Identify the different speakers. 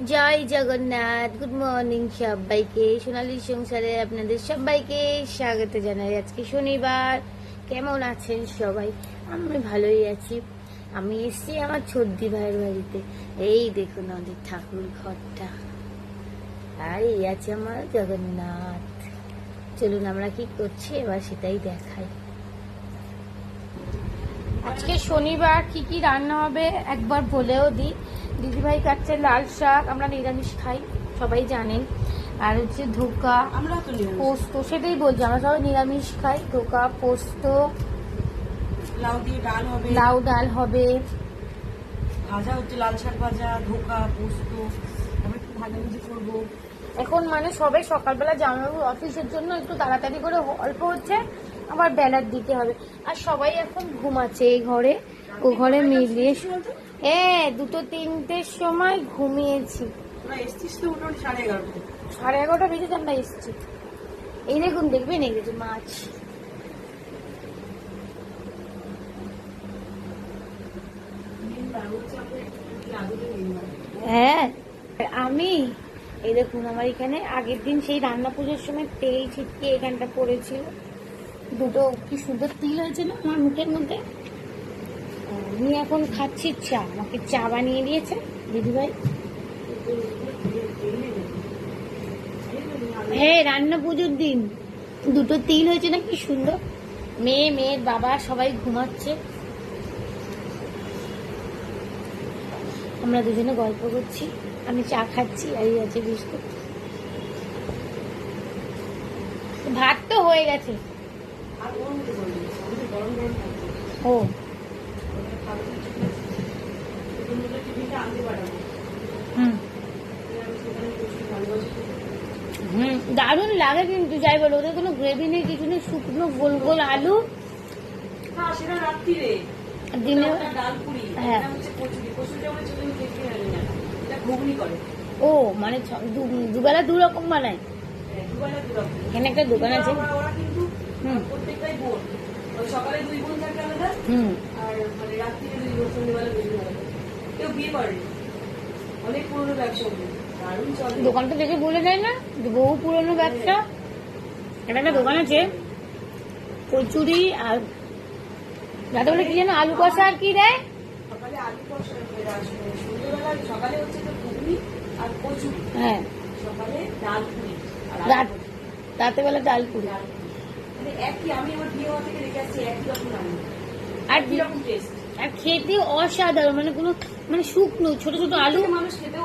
Speaker 1: জয় Jagannath. Good morning সবাইকে, সোনালীর সংসারে আপনাদের সবাইকে স্বাগত জানাই। আজকে শনিবার। কেমন আছেন সবাই? আমি ভালোই আছি। আমি এসছি আমার ছোটদি ভাইয়ের বাড়িতে। এই দেখুন আমাদের ঠাকুর ঘরটা, আর এই আছে আমার জগন্নাথ। চলুন আমরা কি করছি এবার সেটাই দেখাই। আজকে শনিবার, কি কি রান্না হবে একবার বলেও দিই। দিদিভাই কাটছে লাল শাক, আমরা নিরামিষ খাই সবাই জানেন। আর হচ্ছে ধোকা, পোস্ত, সেটাই বলছি, আমরা সবাই নিরামিষ খাই। ধোকা, পোস্ত, লাউ ডাল হবে,
Speaker 2: ভাজা হচ্ছে লাল শাক ভাজা, ধোকা, পোস্ত, আমি একটু ভাজাভুজি করবো।
Speaker 1: এখন মানে সবাই সকালবেলা জামাইবাবু অফিসের জন্য একটু তাড়াতাড়ি করে অল্প হচ্ছে, আবার বেলার দিতে হবে। আর সবাই এখন ঘুমাচ্ছে এই ঘরে, ও ঘরে মিলিয়ে। হ্যাঁ, 2-3টের সময় ঘুমিয়েছি।
Speaker 2: তোরা এসছিস তো মোটামুটি 11:30।
Speaker 1: 11:30 বেজে আমরা এসছি। এই দেখুন, দেখবেন এই যে মাছ। হ্যাঁ, আমি এই দেখুন আমার এখানে আগের দিন সেই রান্না পুজোর সময় তেল ছিটকে এখানটা পড়েছিল। দুটো কি সুন্দর তিল হয়েছে না আমার মুখের মধ্যে। আমি এখন খাচ্ছি চা, আমাকে চা বানিয়ে দিয়েছে দিদিভাই। হ্যাঁ, রান্না পুজোর দিন দুটো তিল হয়েছে না, কি সুন্দর। মেয়ের বাবা সবাই ঘুমাচ্ছে, আমরা দুজনে গল্প করছি, আমি চা খাচ্ছি, আর এই আছে বিস্কুট। ভাত তো হয়ে গেছে। ও দারুণ লাগে কিন্তু, যাই বলো, ওদের কোনো গ্রেভি নেই, কিছু নেই, শুকনো গোল গোল আলু।
Speaker 2: সেটা রাত্রিরে
Speaker 1: দিনে
Speaker 2: ডাল পুরি,
Speaker 1: হ্যাঁ।
Speaker 2: ঘুগনি করে।
Speaker 1: ও মানে দুবেলা দু রকম বানায়। এখানে একটা দোকান আছে।
Speaker 2: ওরা কিন্তু প্রত্যেকটাই বোন, সকালে 2 বোন থাকে আলাদা, আর মানে রাত্রিরে 2 বোন, সন্ধ্যেবেলা 2 বোন আলাদা। কেউ বিয়ে করে, অনেক পুরোনো ব্যবসা ওদের, দারুণ চলে।
Speaker 1: দোকানটা দেখে বলে যায় না যে বহু পুরনো ব্যবসা। এটা একটা দোকান আছে, কচুরি আর যাতে বলে কি যেন আলু কষা, আর কি দেয়
Speaker 2: সকালে আলু কষা, সন্ধ্যেবেলা সকালে হচ্ছে তো ঘুগনি আর কচুরি,
Speaker 1: হ্যাঁ,
Speaker 2: সকালে ডাল পুরি, আর
Speaker 1: রাতে বেলা ডাল পুরি।
Speaker 2: মানে একই, আমি আমার বিয়ে হওয়া থেকে দেখে আসছি একই রকম রান্না,
Speaker 1: আর
Speaker 2: একই রকম টেস্ট।
Speaker 1: আর খেতে অসাধারণ, মানে কোনো মানে শুকনো ছোট ছোট আলু
Speaker 2: মানুষ খেতেও